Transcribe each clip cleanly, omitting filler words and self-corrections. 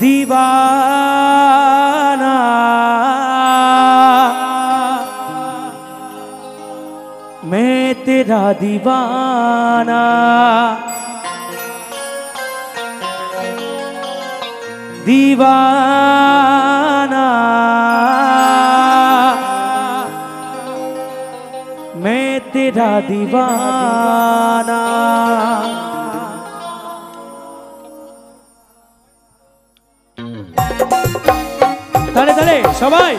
दीवाना मैं तेरा दीवाना दीवाना मैं तेरा दीवाना ताले ताले सबाई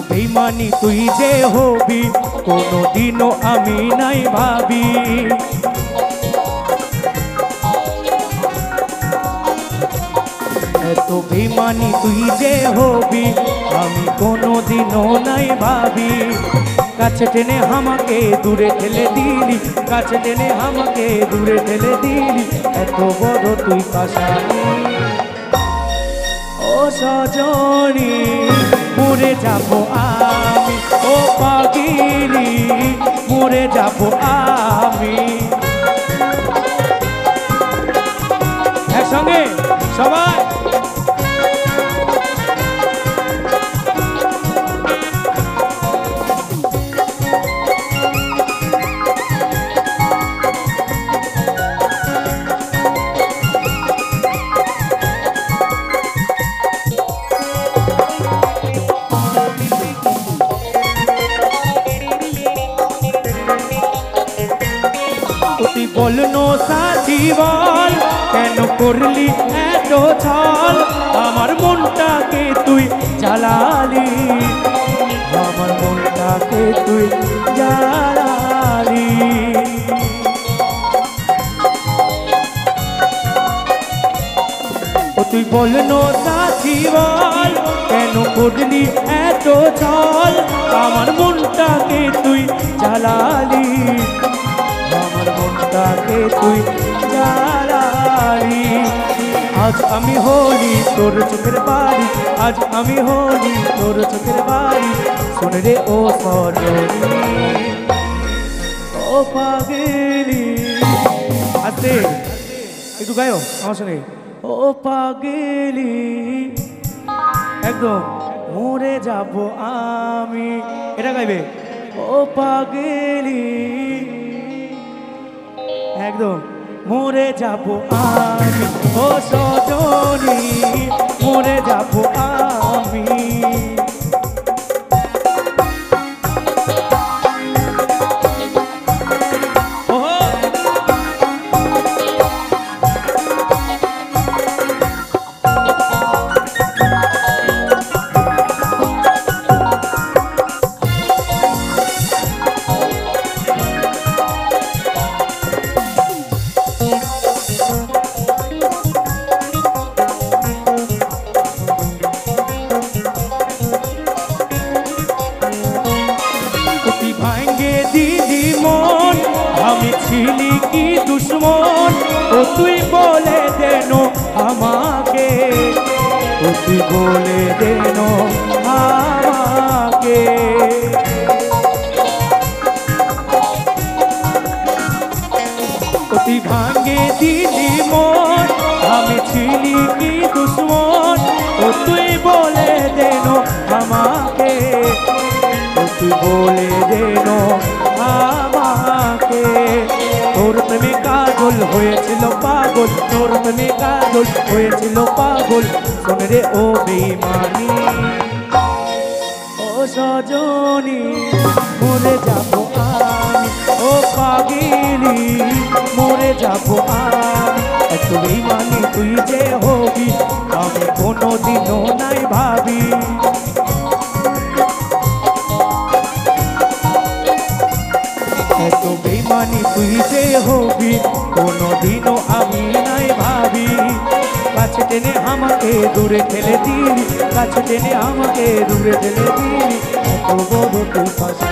बेईमानी तुई जे होबी कोनो दिनो आमी नाई भाबी तो बेईमानी तुई जे होबी आमी कोनो दिनो नाई भाबी काछे टेने हमाके दूरे ठेले दिली काछे टेने हमाके दूरे ठेले दिली एत बड़ तुई पाशानी ओ सजनी मरे जाबो आमी ओ पागिली मरे जाबो आमी एकसंगे सबाई बोलनो साथी बोल केन करली एतो छल आमार मनटाके तुई जालाली आमार मनटाके तुई जालाली ओ तुई बोलनो साथी बोल केन करली एतो छल आमार मनटाके तुई जालाली के तुई जालाली आज आमी होली तोर चोखेर बाड़ी आज आमी होली तोर चोखेर बाड़ी सुन रे ओ सजनी ओ पागली आस्ते एकटु गायो आमार संगे ओ पागली एकदम मरे जाबो आमी एटा गाइबे ओ पागली एकदम मरे जाबो आमी ओ सजनी मरे जाबो आमी दुश्मन ओ तुई बोले देनो हमाके ओ तुई बोले देनो हमाके ओ तुई भांगे दिली मन हमें छिली की दुश्मन ओ तुई बोले देनो हमाके ओ तुई बोले देनो हमाके তোর প্রেমে কাজল হয়েছিল পাগল তোর প্রেমে কাজল হয়েছিল পাগল শোন রে ও বেঈমানি ও সজনী মরে যাবো আমি ও পাগলি মরে যাবো আমি এত বেঈমানি তুই যে হবি আমি কোনোদিনও নাই ভাবি तो बेईमानी तुई जे होबी कोनो दिनो आमी नाई भाबी কাছে টেনে আমাকে দূরে ঠেলে দিলি, কাছে টেনে আমাকে দূরে ঠেলে দিলি, এত বড় তুই পাশে